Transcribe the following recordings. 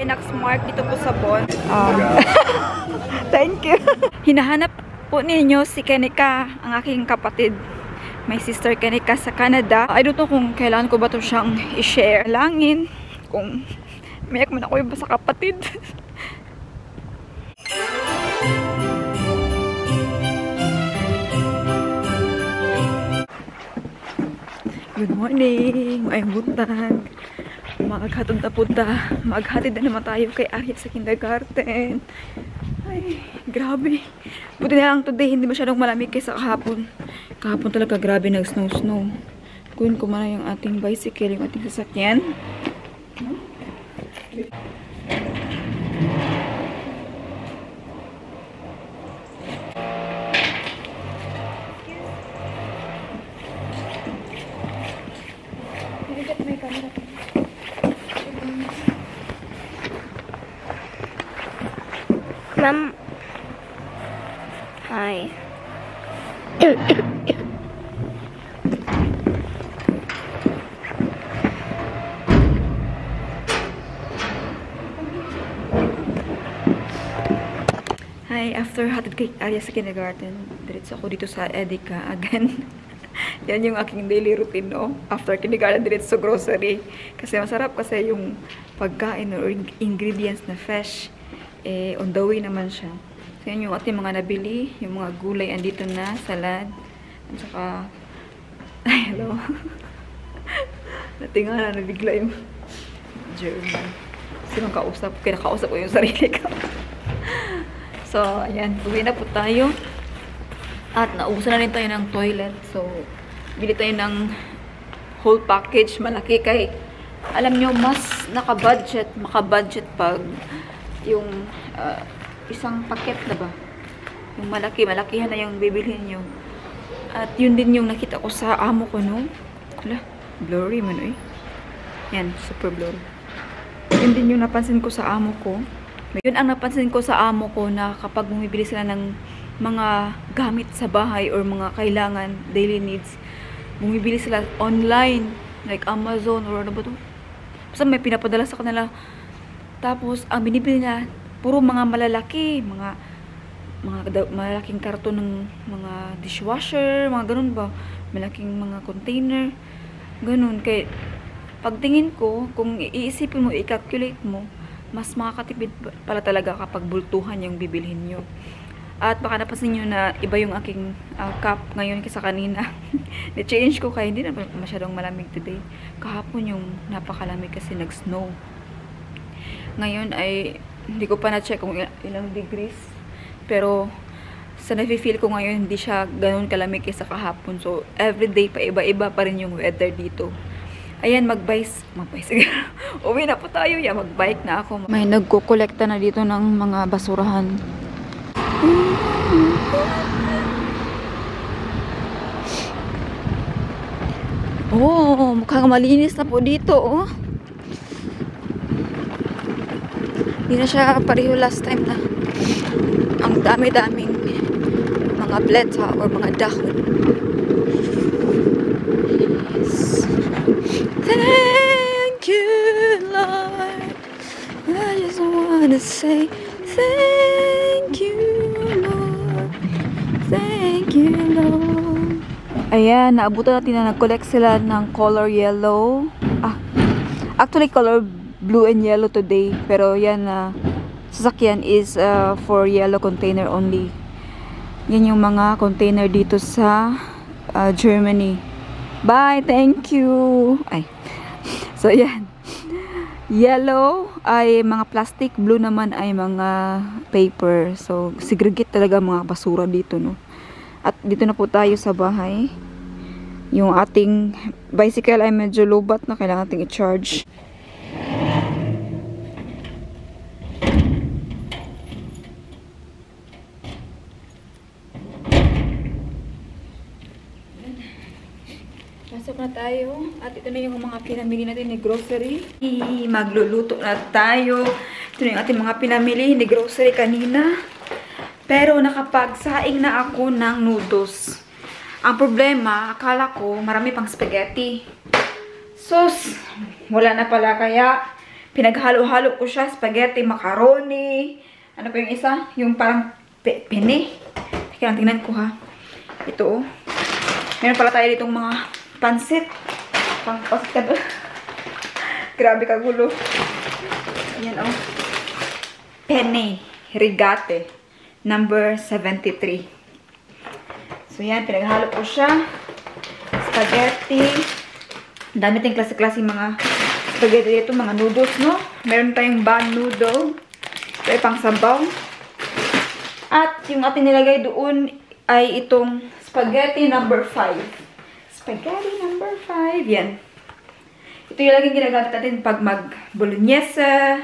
Pinax-Mark dito po sa Bon. Thank you. Hinahanap po ninyo si Kenika, ang aking kapatid. My sister Kenika sa Canada. I don't know kung kailangan ko ba ito siyang i-share. Langin kung mayak mo na ako iba sa kapatid. Good morning! Ay, buntag. Maghatod na punta. Maghatid na naman tayo kay Arya sa kindergarten. Ay, grabe. Buti na lang today, hindi masyadong malamig kaysa kahapon. Kahapon talaga grabe nag-snow-snow. Kunin ko muna yung ating bicycle, yung ating sasakyan. Ma'am. Hi. Hi, after hatid kay Arya sa kindergarten, diretso ako dito sa Edeka again. Yan yung aking daily routine, no? After kindergarten, diretso sa grocery. Kasi masarap kasi yung pagkain or ingredients na fresh. Eh, on the way naman siya. So, yan yung ating mga nabili. Yung mga gulay andito na, salad. At saka, ay, hello. Natingala na bigla yung German. Sinong kausap? Kinakausap ko yung sarili ko. So, ayan. Uwi na po tayo. At naubusan na rin tayo ng toilet. So, bili tayo ng whole package. Malaki kay, alam nyo, mas maka-budget pag yung isang paket na ba? Yung malakihan na yung bibilhin nyo. At yun din yung nakita ko sa amo ko, no? Wala, blurry man, eh. Yan, super blurry. Yun din yung napansin ko sa amo ko. Yun ang napansin ko sa amo ko na kapag bumibili sila ng mga gamit sa bahay or mga kailangan, daily needs, bumibili sila online, like Amazon or ano ba to? Basta may pinapadala sa kanila. Tapos, ang binibili niya, puro mga malalaki, mga malaking karton ng mga dishwasher, mga ganun ba? Malaking mga container, ganun. Kaya, pagtingin ko, kung iisipin mo, i-calculate mo, mas makakatipid pala talaga kapag bultuhan yung bibilhin nyo. At baka napansin nyo na iba yung aking cup ngayon kaysa kanina. Na-change ko kaya hindi na masyadong malamig today. Kahapon yung napakalamig kasi nag-snow. Ngayon ay hindi ko pa na-check kung ilang degrees. Pero sa nafe-feel ko ngayon hindi siya ganoon kalamig kaysa kahapon. So everyday pa iba-iba pa rin yung weather dito. Ayan, mag-bike. Uwi na po tayo. Yeah, mag-bike na ako. May nagko-kolekta na dito ng mga basurahan. Oh, mukhang malinis na po dito, oh. Hindi na siya pareho last time na ang dami-daming mga bleta or mga dahon. Yes. Thank you, Lord. I just wanna say thank you, Lord. Thank you, Lord. Ayan, naabutan natin na nag-collect sila ng color yellow. Actually color blue and yellow today, pero yan na sasakyan is for yellow container only. Yan yung mga container dito sa Germany. Bye, thank you. Ay. So yan. Yellow ay mga plastic, blue naman ay mga paper. So segregate talaga mga basura dito, no. At dito na po tayo sa bahay. Yung ating bicycle ay medyo lobat na, kailangan nating i-charge. Pasok na tayo. At ito na yung mga pinamili natin ni grocery. Magluluto na tayo. Ito na yung ating mga pinamili ni grocery kanina. Pero nakapagsaing na ako ng noodles. Ang problema, akala ko marami pang spaghetti. Sus, wala na pala, kaya Pinaghalo-halo ko siya, spaghetti, macaroni. Ano pa yung isa? Yung parang penne. Teka lang, tingnan ko ha. Ito, oh. Meron pala tayo ditong mga pansit. Pang-pasit ka doon. Grabe kagulo. Ayan, oh. Penne rigate. Number 73. So, yan. Pinaghalo ko siya. Spaghetti. Dami tayong klase-klase mga spaghetti dito. Mga noodles, no? Meron tayong bun noodle. Ito ay pang sabaw. At yung ating nilagay doon ay itong spaghetti number 5. Spaghetti number 5. Yan. Ito yung laging ginagamit natin pag mag-bolognese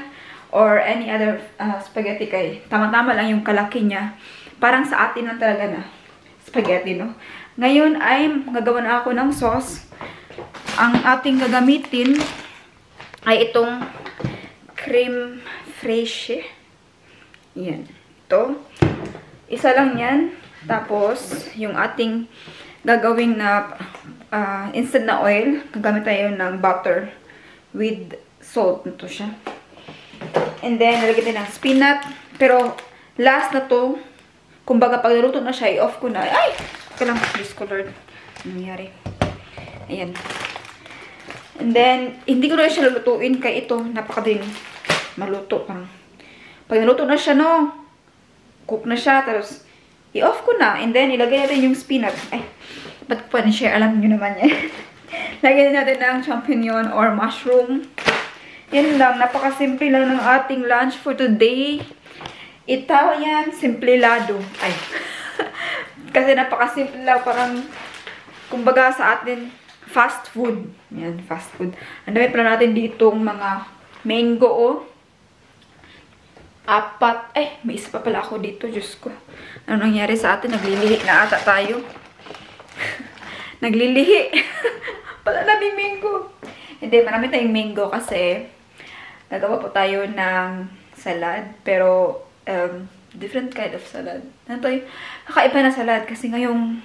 or any other spaghetti kay. Tama-tama lang yung kalaki niya. Parang sa atin lang talaga na spaghetti, no? Ngayon ay gagawa na ako ng sauce. Ang ating gagamitin ay itong creme fraiche. Yan. Ito. Isa lang yan. Tapos, yung ating gagawin na instant na oil, gagamit tayo ng butter with salt. Ito siya. And then, nalagyan tayo ng spinach. Pero, last na to, kumbaga pag naluto na siya, i-off ko na. Ay! Okay lang, discolored. Nangyari. Ayan. And then, hindi ko na siya lulutuin kaya ito, napakadaling maluto. Pag naluto na siya, no, cook na siya, tapos, i-off ko na. And then, ilagay natin yung spinach. Ay, ba't ko pa na-share? Alam nyo naman yan. Lagyan natin ng champignon or mushroom. Yan lang. Napakasimple lang ng ating lunch for today. Italian simplelado. Ay. Kasi napakasimple lang. Parang, kumbaga sa atin, fast food. Yan, fast food. Ang dami pala natin ditong mga mango, oh. 4. Eh, may isa pa pala ako dito. Diyos ko. Ano nangyari sa atin? Naglilihi na ata tayo. Naglilihi. Pala namin mango. Hindi, marami tayong mango kasi nagawa po tayo ng salad. Pero, different kind of salad. Ano tayo? Kakaiba na salad kasi ngayong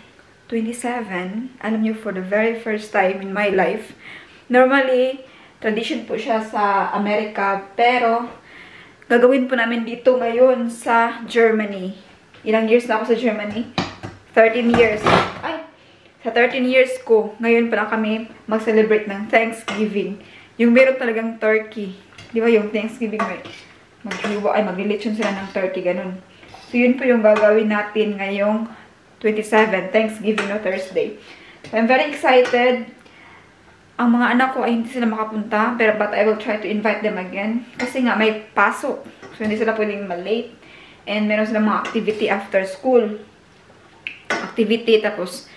27, alam niyo, for the very first time in my life, normally, tradition po siya sa Amerika, pero gagawin po namin dito ngayon sa Germany. Ilang years na ako sa Germany? 13 years. Ay! Sa 13 years ko, ngayon pa lang kami mag-celebrate ng Thanksgiving. Yung meron talagang turkey. Di ba yung Thanksgiving, maglilitsyon sila ng turkey, ganun. So, yun po yung gagawin natin ngayong 27, Thanksgiving, no, Thursday. So, I'm very excited. Ang mga anak ko ay hindi sila makapunta, but I will try to invite them again. Kasi nga, may pasok. So, hindi sila pwedeng malate. And meron silang mga activity after school. Activity, tapos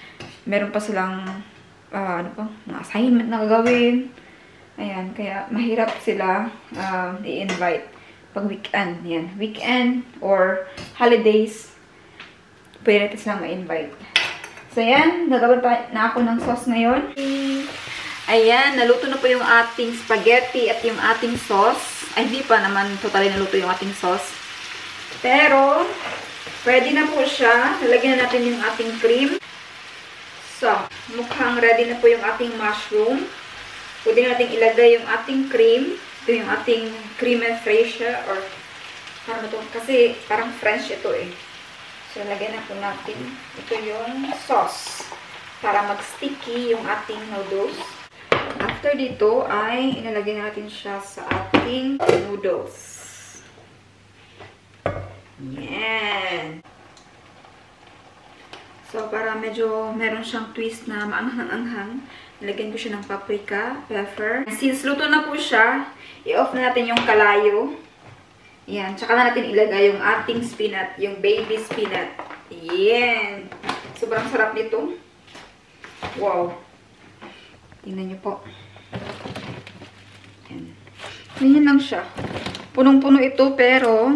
meron pa silang, mga assignment na gagawin. Ayan, kaya mahirap sila i-invite pag weekend. Yan, weekend or holidays, pwede natin silang ma-invite. So, yan, nagawin pa na ako ng sauce ngayon. Ayan, naluto na po yung ating spaghetti at yung ating sauce. Ay, hindi pa naman totally naluto yung ating sauce. Pero, ready na po siya. Nalagyan na natin yung ating cream. So, mukhang ready na po yung ating mushroom. Pwede natin ilagay yung ating cream. Ito yung ating cream and fraiche or ano to? Kasi parang French ito eh. So, lagyan na po natin. Ito yung sauce para mag-sticky yung ating noodles. After dito ay ilalagay natin siya sa ating noodles. Yan. So, para medyo meron siyang twist na maanghang-anghang, nilagyan ko siya ng paprika, pepper. Since luto na po siya, i-off na natin yung kalayo. Yan. Tsaka na natin ilagay yung ating spinach, yung baby spinach. Yan. Sobrang sarap nito. Wow. Tingnan niyo po. Yan. Ganyan lang siya. Punong-puno ito, pero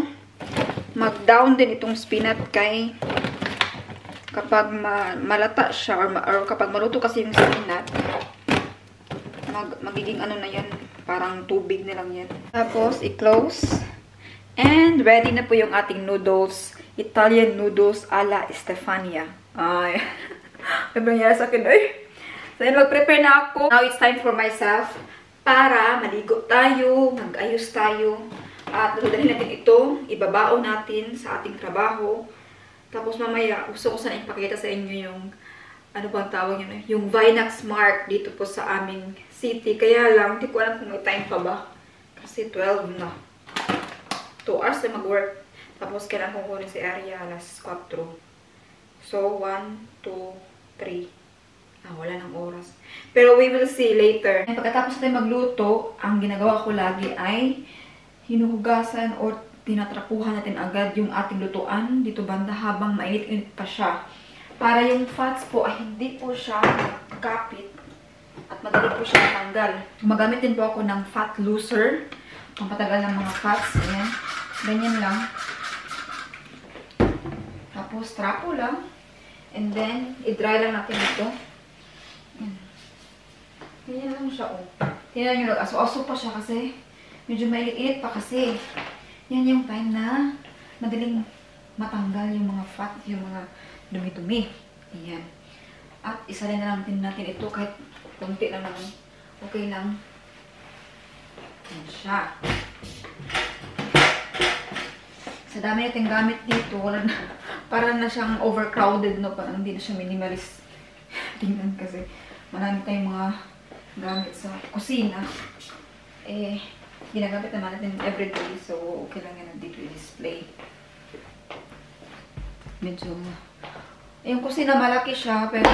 mag-down din itong spinach kay kapag malata siya or kapag maluto kasi yung spinach, magiging ano na yan, parang tubig na lang yan. Tapos, i-close. And ready na po yung ating noodles. Italian noodles ala Stefania. Ay. May nangyari sa akin. Ay. So, yun, mag-prepare na ako. Now, it's time for myself para maligo tayo, mag-ayos tayo. At dadalhin natin ito, ibabao natin sa ating trabaho. Tapos mamaya, gusto ko sana ipakita sa inyo yung, ano bang tawag yun, yung Vinax Smart dito po sa aming city. Kaya lang, hindi ko alam kung may time pa ba. Kasi 12 na. 2 hours na mag-work. Tapos kailangan kong kunin si Arya alas 4. So, 1, 2, 3. Wala ng oras. Pero we will see later. Pagkatapos natin magluto, ang ginagawa ko lagi ay hinuhugasan or tinatrapuhan natin agad yung ating lutuan dito banda habang mainit-init pa siya. Para yung fats po ay hindi po siya kapit at madali po siya matanggal. Gumagamit din po ako ng fat looser. Pampatagal ng mga fats. Ayan. Ganyan lang. Tapos trapo lang. And then, i-dry lang natin ito. Ganyan lang siya, oh. Tingnan nyo, nag-aso-aso pa siya kasi medyo mainit-init pa kasi. Yan yung time na madaling matanggal yung mga fat, yung mga dumi-dumi. Ayan. At isalin na lang din natin ito kahit konti lang naman. Okay lang. Ayan siya. Sa dami natin gamit dito, wala na, parang na siyang overcrowded, no? Parang hindi na siya minimalist. Tingnan kasi marami tayong mga gamit sa kusina. Eh, ginagamit naman natin everyday. So, okay lang yan dito i-display. Medyo, yung kusina malaki siya, pero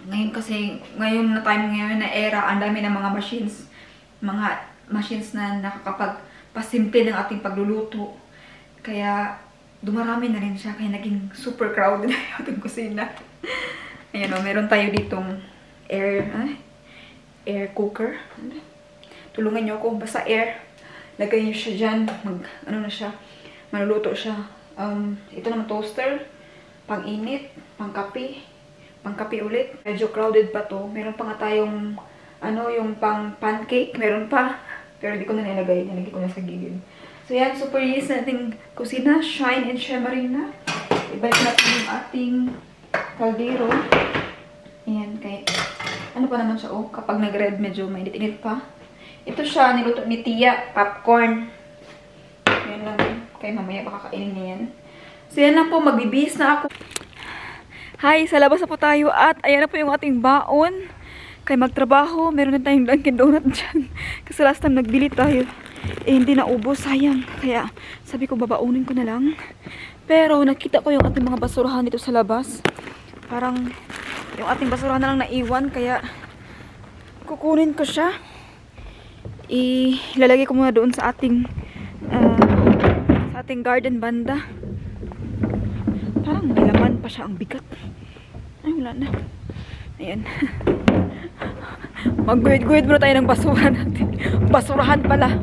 ngayon kasi, ngayon na time ngayon na era, ang dami ng mga machines na nakakapagpasimple ng ating pagluluto. Kaya, dumarami na rin siya, kaya naging super crowded na yung ating kusina. Ayan o, meron tayo ditong air cooker. Tulungan nyo ako, basta air. Lagay nyo siya dyan, ano na siya, maluluto siya. Ito naman toaster, pang-init, pang-kape ulit. Medyo crowded pa to. Meron pa nga tayong, yung pang-pancake, meron pa. Pero hindi ko na nilagay, nilagay ko na sa gilid. So yan, super easy nating kusina, shine and shimmering na. Ibalik natin yung ating kaldero. Ayan, kaya, ano pa naman siya, oh, kapag nag-red, medyo mainit-init pa. Ito siya, niluto ni Tia, popcorn. Yan lang, kaya mamaya baka kainin niya yan. So yan lang po, magbibihis na ako. Hi, sa labas na po tayo at ayan na po yung ating baon. Kaya magtrabaho, meron na tayong Dunkin Donut dyan. Kasi last time nagbili tayo, eh hindi na ubos, sayang. Kaya sabi ko, babaunin ko na lang. Pero nakita ko yung ating mga basurahan dito sa labas. Parang yung ating basurahan na lang naiwan, kaya kukunin ko siya. Ilalagay ko muna doon sa ating garden banda. Parang may laman pa siya, ang bigat. Ay, wala na. Ayan. Mag-guide muna tayo ng basurahan natin. Basurahan pala.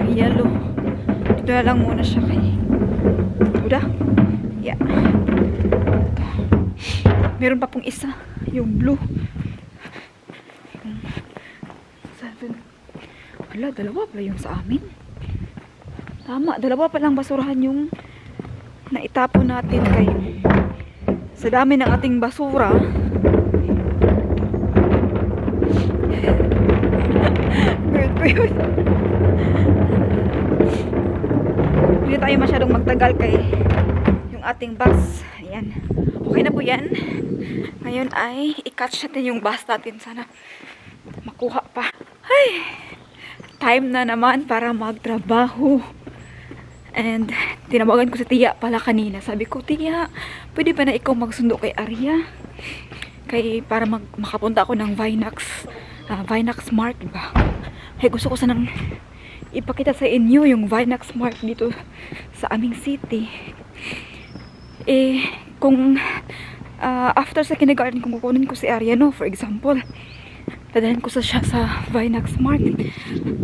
Yung yellow. Dito na lang muna siya kay Uda. Yeah. Meron pa pong isa. Yung blue. 7. Wala, dalawa pala yung sa amin. Tama, dalawa palang basurahan yung naitapon natin kay sa dami ng ating basura. Weird. Hindi tayo masyadong magtagal kay yung ating bus. Ayan. Okay na po yan. Ngayon ay i-catch natin yung bus natin. Sana makuha pa. Ay, time na naman para magtrabaho. And tinawagan ko si Tia pala kanina. Sabi ko, Tia, pwede ba na ikaw magsundo kay Arya? Para makapunta ako ng Vinax Smart, diba? Ay, gusto ko sanang ipakita sa inyo yung Vinax Smart dito sa aming city. Kung after sa kindergarten, kung kukunin ko si Arya, no, for example, dadalhin ko siya sa Vinax Smart.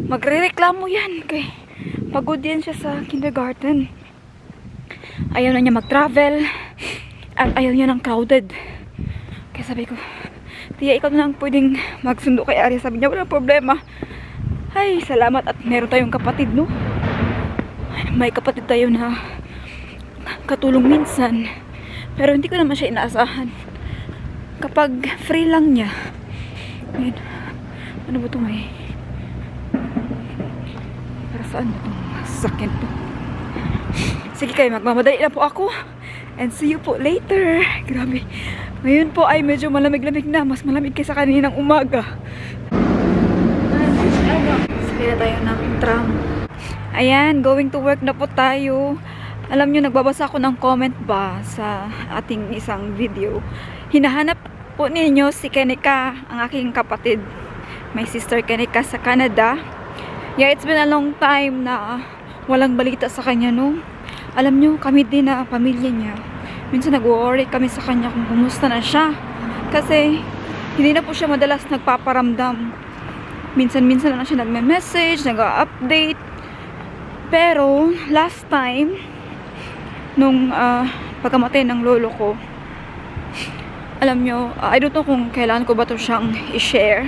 Magre-reklamo yan kay pagod yan siya sa kindergarten. Ayaw na niya mag-travel at ayaw niya ng crowded. Kaya sabi ko, Tia, ikaw na lang pwedeng magsundo kay Arya. Sabi niya, wala problema. Ay, salamat at meron tayong kapatid, no? May kapatid tayo na katulong minsan. Pero hindi ko naman siya inaasahan. Kapag free lang niya, Ayan. Ano ba ito may? Para saan ba itong sasakyan to? Sige kayo, magmamadali na po ako. And see you po later. Grabe. Ngayon po ay medyo malamig-lamig na. Mas malamig kaysa kaninang umaga. Sakay na tayo ng tram. Ayan, going to work na po tayo. Alam nyo, nagbabasa ako ng comment ba sa ating isang video. Hinahanap po ninyo si Kenika, ang aking kapatid. My sister Kenika sa Canada. Yeah, it's been a long time na walang balita sa kanya, no? Alam nyo, kami din na pamilya niya. Minsan nag-worry kami sa kanya kung kumusta na siya. Kasi hindi na po siya madalas nagpaparamdam. Minsan-minsan na siya nagme-message, nag-update. Pero last time, nung pagkamatay ng lolo ko, alam nyo, I don't know kung kailan ko ba ito siyang i-share.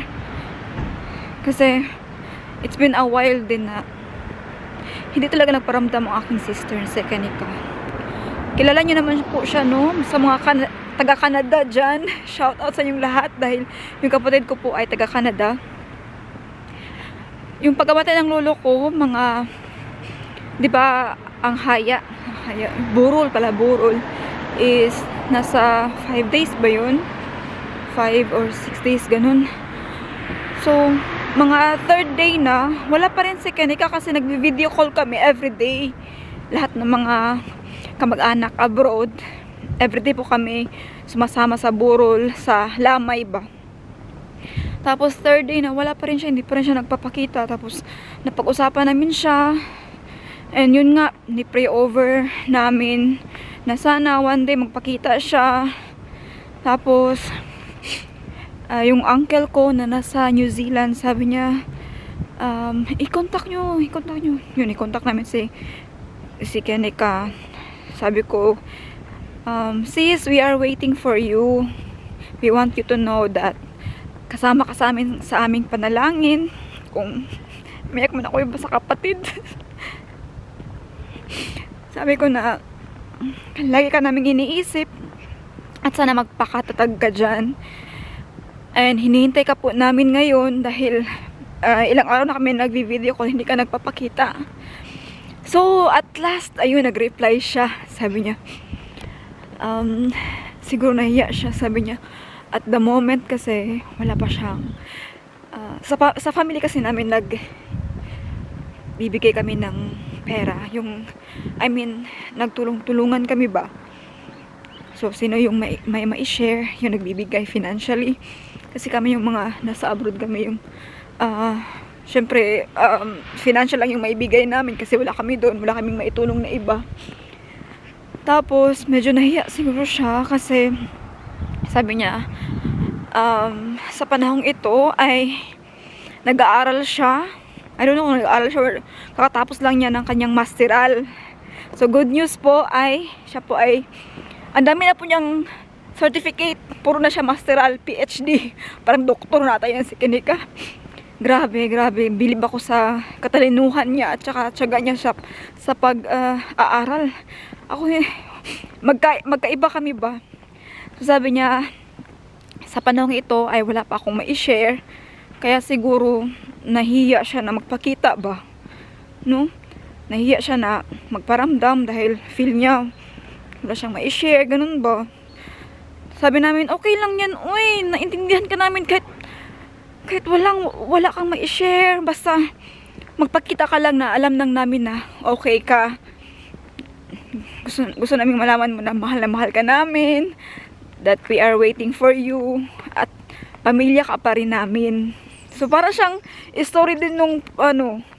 Kasi it's been a while din na hindi talaga nagparamdam ang aking sister si Kenika. Kilala nyo naman po siya, no? Sa mga taga-Canada dyan. Shout out sa inyong lahat dahil yung kapatid ko po ay taga-Canada. Yung pagkamatay ng lolo ko, mga, di ba, ang haya, burol pala, burol, is nasa 5 days ba yun? 5 or 6 days, ganun. So, mga 3rd day na, wala pa rin si Kenika kasi nagvi-video call kami everyday. Lahat ng mga kamag-anak abroad, everyday po kami sumasama sa burol, sa lamay ba. Tapos 3rd day na, wala pa rin siya, hindi pa rin siya nagpapakita. Tapos, napag-usapan namin siya. And yun nga, ni-pray over namin na sana one day magpakita siya. Tapos, yung uncle ko na nasa New Zealand, sabi niya, i-contact nyo. Yun, i-contact namin si Kenika. Sabi ko, sis, we are waiting for you. We want you to know that kasama ka sa aming panalangin. Kung mayak mo na ako iba sa kapatid. Sabi ko na, lagi ka naming iniisip. At sana magpakatatag ka dyan. And hinihintay ka po namin ngayon dahil ilang araw na kami nagvi-video call, hindi ka nagpapakita. So, at last, ayun, nag-reply siya. Sabi niya, siguro nahiya siya. Sabi niya, at the moment kasi, wala pa siyang, sa family kasi namin bibigay kami ng pera. Nagtulong-tulungan kami ba? So, sino yung may share, yung nagbibigay financially. Kasi kami yung mga nasa abroad, kami yung syempre financial lang yung maibigay namin kasi wala kami doon, wala kaming maitulong na iba. Tapos medyo nahiya siguro siya kasi sabi niya sa panahong ito ay nag-aaral siya. I don't know kung nag-aaral siya or kakatapos lang niya ng kanyang masteral. So good news po ay siya po ay ang dami na po niyang certificate, puro na siya masteral, PhD. Parang doktor na tayo si Kenika. Grabe. Bilib ako sa katalinuhan niya at saka tiyaga niya sa pag-aaral. Ako magkaiba kami ba? So sabi niya, sa panahon ito ay wala pa akong ma-share. Kaya siguro nahiya siya na magpakita ba? No? Nahiya siya na magparamdam dahil feel niya wala siyang ma-share, ganun ba? Sabi namin, okay lang yan, uy, naintindihan ka namin kahit wala kang ma-share, basta magpakita ka lang na alam nang namin na okay ka. Gusto namin malaman mo na mahal ka namin, that we are waiting for you, at pamilya ka pa rin namin. So para siyang story din nung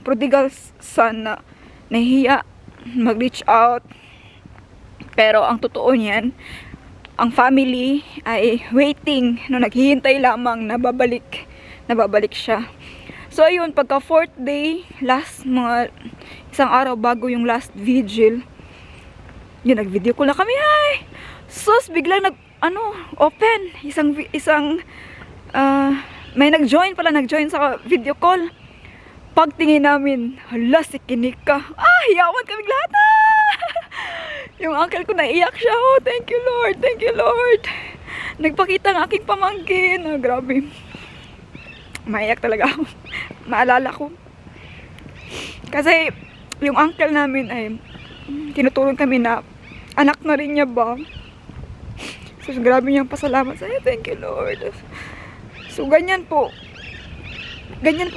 prodigal son na nahiya mag-reach out. Pero ang totoo niyan, ang family ay waiting, naghihintay lamang na babalik siya. So ayun, pagka 4th day, last mga isang araw bago yung last vigil, yun, nag-video call na kami. Hi! Sus, biglang open. May nag-join sa video call. Pagtingin namin, hala, si Kenika. Hiyawan kami lahat. Yung uncle ko naiyak siya. Oh, thank you Lord. Nagpakita ng aking pamangkin. Grabe. maiyak talaga ako. Maalala ko. Kasi, yung uncle namin ay tinutulong kami na anak na rin niya ba. So, grabe niyang pasalamat sa thank you Lord. So, ganyan po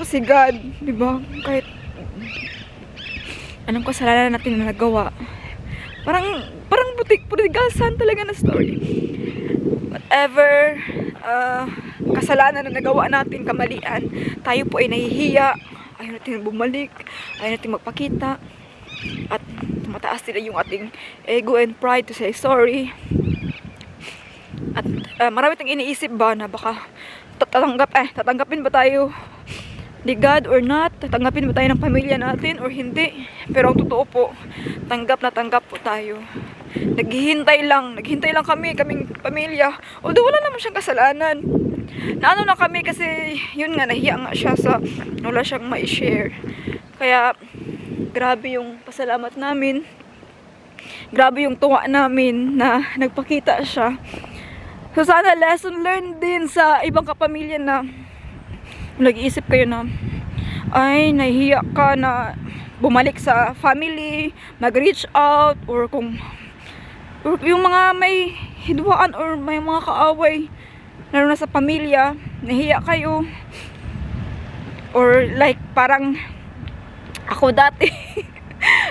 si God, di ba? Kahit anong kasalanan natin na nagawa, parang butigasan talaga na story. Whatever kasalanan na nagawa natin, kamalian, tayo po ay nahihiya, ayaw natin bumalik, ayaw natin magpakita, at tumataas nila yung ating ego and pride to say sorry. At marami tayong iniisip ba na baka tatanggapin ba tayo ni God or not? Tatanggapin ba tayo ng pamilya natin or hindi? Pero ang totoo po, tanggap na tanggap po tayo. Naghihintay lang kaming pamilya. Although wala naman siyang kasalanan. Naano na kami kasi yun nga, nahiya nga siya sa wala siyang ma-share. Kaya grabe yung pasalamat namin. Grabe yung tuwa namin na nagpakita siya. So sana lesson learned din sa ibang kapamilya na nag-iisip kayo na ay nahihiya ka na bumalik sa family, mag-reach out, or yung mga may hidwaan or may mga kaaway lalo na sa pamilya, nahihiya kayo, or like parang ako dati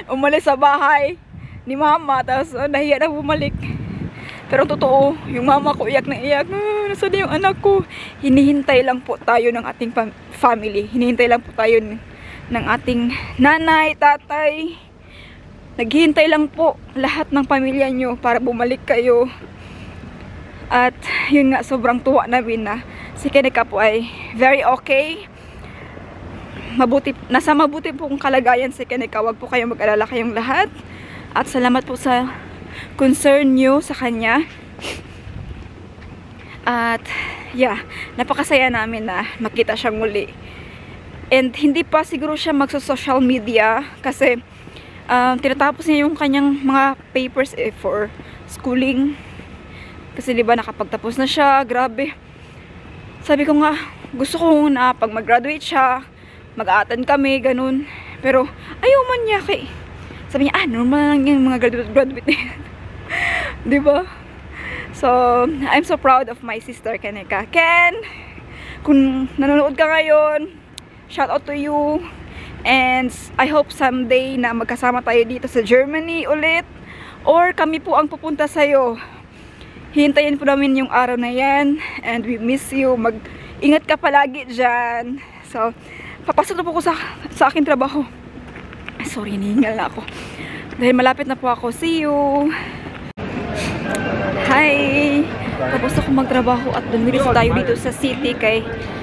umalis sa bahay ni mama tapos nahihiya na bumalik. Pero totoo, yung mama ko iyak na iyak. Nasaan yung anak ko? Hinihintay lang po tayo ng ating family. Hinihintay lang po tayo ng ating nanay, tatay. Naghihintay lang po lahat ng pamilya nyo para bumalik kayo. At yun nga, sobrang tuwa namin na si Kenika po ay very okay. Nasa mabuti pong kalagayan si Kenika. Huwag po kayong mag-alala kayong lahat. At salamat po sa concern nyo sa kanya. At yeah, napakasaya namin na makita siya muli. And hindi pa siguro siya magsa-social media kasi tinatapos niya yung kanyang mga papers for schooling. Kasi diba nakapagtapos na siya, grabe. Sabi ko nga, gusto ko na pag mag-graduate siya, mag-a-attend kami, ganun. Pero ayaw man niya kay sabi niya, normal lang yung mga graduate na yan. Diba? So, I'm so proud of my sister, Kenika. Ken, kung nanonood ka ngayon, shout out to you. And I hope someday na magkasama tayo dito sa Germany ulit. Or kami po ang pupunta sa'yo. Hintayin po namin yung araw na yan. And we miss you. Mag-ingat ka palagi dyan. So, papasok na po ko sa aking trabaho. Sorry, nihingal na ako. Dahil malapit na po ako. See you! Hi! Tapos ako magtrabaho at dumiris tayo dito sa city kay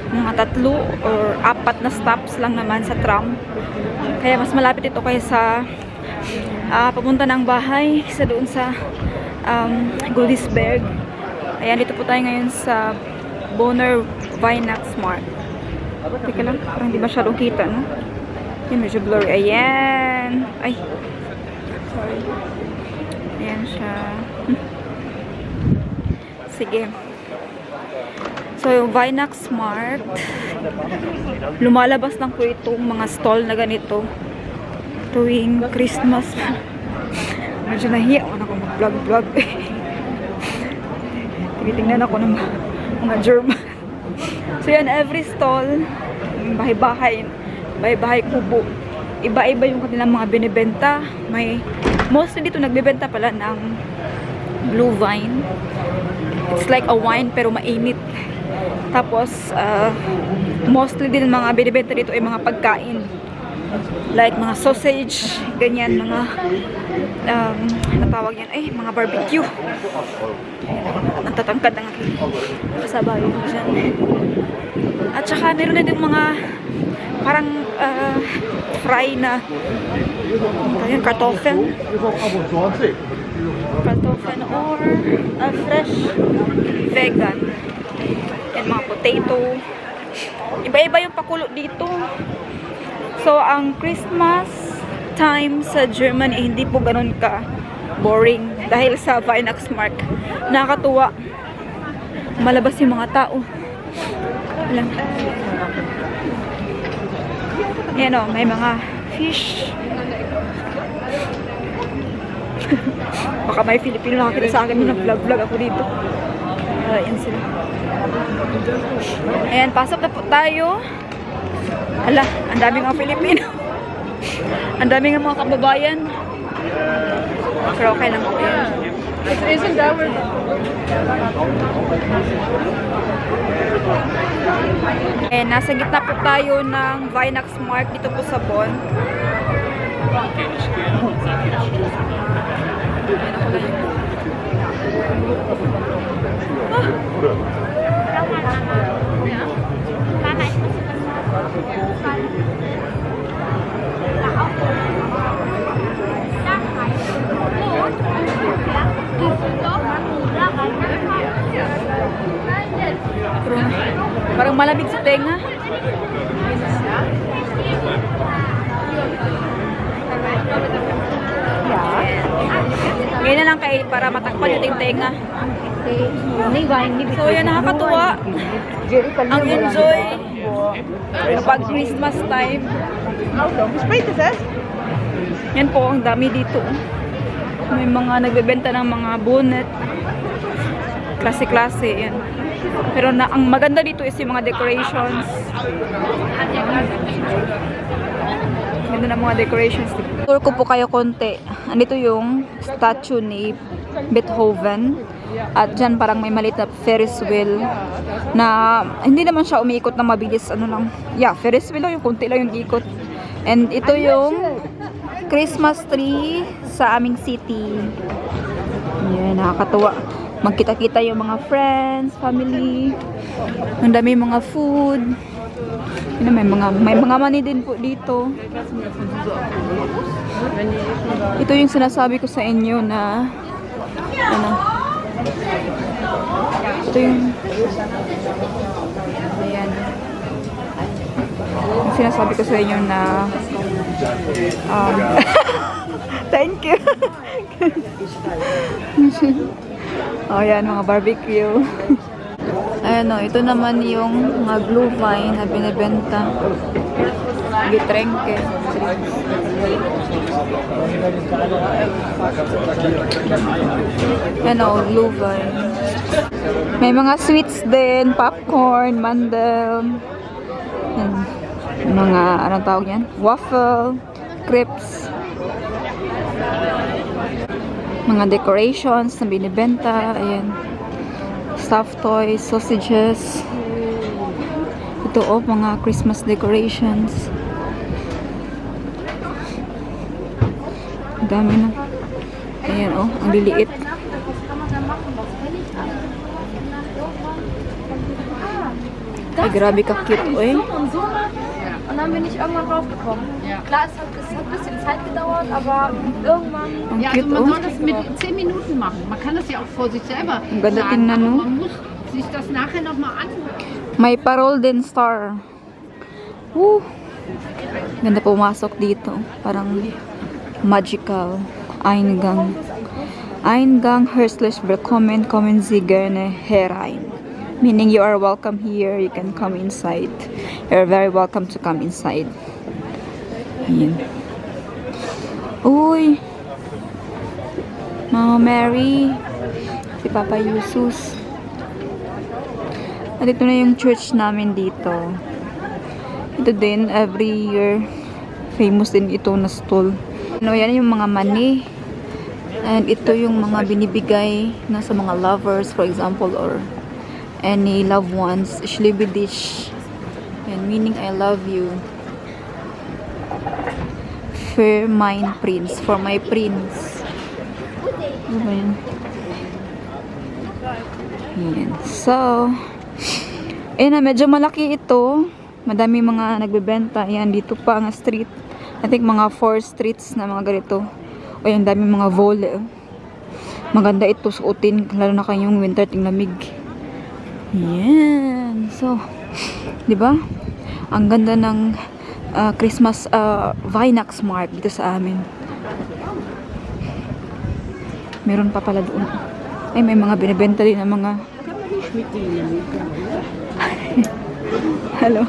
mga 3 or 4 na stops lang naman sa tram. Kaya mas malapit ito kaysa papunta ng bahay sa doon sa Godesberg. Ayan, dito po tayo ngayon sa Bonner Weihnachtsmarkt. Teka lang, parang di masyadong kita, no? Yan, medyo blurry. Ayan. Ay. Sorry. Ayan siya. Sige. So, yung Weihnachtsmarkt, lumalabas lang po itong mga stall na ganito tuwing Christmas. Medyo nahiya ako na kung mag-vlog-vlog. Tinitingnan ako ng mga German. So, yan, every stall, bahay-bahay, kubo. Iba-iba yung kanilang mga binibenta. Mostly dito nagbibenta pala ng blue wine. It's like a wine pero mainit. Tapos, mostly din mga binibenta dito ay mga pagkain. Like mga sausage, ganyan, mga natawag yan, mga barbecue. Ang tatangkad ng kasabay ko dyan. At saka meron na din mga parang fry na kartoffel or fresh vegan and mga potato. Iba-iba yung pakulo dito. So, ang Christmas time sa Germany hindi po ganun ka boring dahil sa Weihnachtsmarkt. Nakakatuwa. Malabas yung mga tao. Alam. Yan o, may mga fish. Baka may Filipino nakakita sa akin nung nag-vlog ako dito. Ayan sila. Ayan, pasok na po tayo. Hala, ang daming mga Filipino. Ang daming mga kababayan. Pero okay lang po yan. Isn't that where... Eh, nasa gitna po tayo ng Vinax Mart dito po sa Bon. Parang malamig sa tenga. Ngayon na lang kayo para matakpan yung tenga. So yan, nakakatuwa. Ang enjoy kapag Christmas time. Yan po, ang dami dito. May mga nagbebenta ng mga bonnet. Klase-klase yan. Pero ang maganda dito is yung mga decorations. Ganda ng mga decorations. Tour ko po kayo konti. Andito yung statue ni Beethoven. At dyan parang may maliit na Ferris wheel na hindi naman siya umiikot na mabilis. Ano lang. Yeah, Ferris wheel lang yung konti lang yung ikot. And ito yung Christmas tree sa aming city. Yan, nakakatuwa. Magkita-kita yung mga friends, family. Ang dami mga food. Yun, may mga money din po dito. Ito yung sinasabi ko sa inyo na ano. Ito yung ayan. Yung sinasabi ko sa inyo na thank you. Oh, yan, mga barbecue. Ayan o, ito naman yung mga blue vine na binibenta. Gitrengke. Ayan o, blue vine. May mga sweets din, popcorn, mandel. Ayan. Mga, anong tawag yan? Waffle, crepes. Mga decorations na binibenta. Ayan. Stuffed toys, sausages. Ito oh, mga Christmas decorations. Ang dami na. Ayan oh, ang liliit. Ay, grabe ka cute oh eh. Und dann bin ich irgendwann draufgekommen. Ja. Klar, es hat ein bisschen Zeit gedauert, aber irgendwann... Ja, also man soll das mit 10 Minuten machen. Man kann das ja auch vor sich selber sagen, aber man muss sich das nachher nochmal anhören. May parol din star. Woo! Ganda pumasok dito. Parang magical. Eingang. Eingang herzlich willkommen, kommen Sie gerne herein. Meaning you are welcome here, you can come inside. You're very welcome to come inside. Ayan. Uy! Mama Mary. Si Papa Jesus. At ito na yung church namin dito. Ito din, every year, famous din ito na stall. Ano, yan yung mga money. And ito yung mga binibigay na sa mga lovers, for example, or any loved ones. Shlibidish. And meaning I love you. For mine prince. For my prince. Ano ba yan? Yan. So, na medyo malaki ito. Madami mga nagbebenta. Yan, dito pa ang street. I think mga 4 streets na mga ganito. O yan, dami mga vole. Maganda ito suotin. Lalo na kayong winter tinglamig. Yan. So, di ba? Ang ganda ng Christmas Vinax Mart dito sa amin. Meron pa pala doon. Ay, may mga binibenta din ng mga Hello.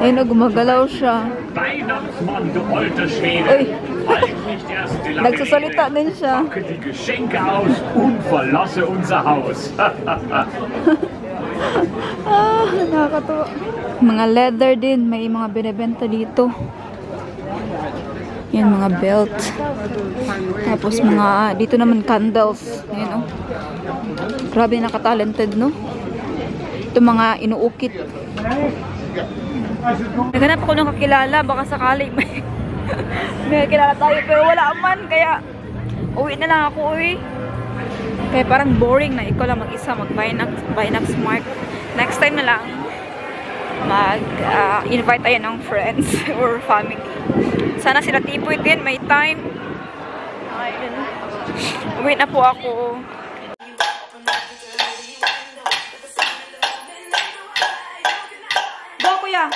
Ayun na, gumagalaw siya. Weihnachtsmann, du alter Schwede. Uy. Halt nicht erst die Lampe Nagsasalita din siya. packe die Geschenke aus und verlasse unser Haus. Nakakatuwa. Mga leather din. May mga binibenta dito. Yan, mga belt. Tapos mga, dito naman candles. Yan, oh. Grabe, nakatalented, no? Ito mga inuukit. Naghanap ako ng kakilala. Baka sakali may kakilala tayo. Pero wala man. Kaya, uwi na lang ako, uwi. Kaya parang boring na ikaw lang mag-isa mag-Binax Smart. Next time na lang mag-invite tayo ng friends or family. Sana sila tipoy din, may time. Ayun. Uwi na po ako. Go, kuya!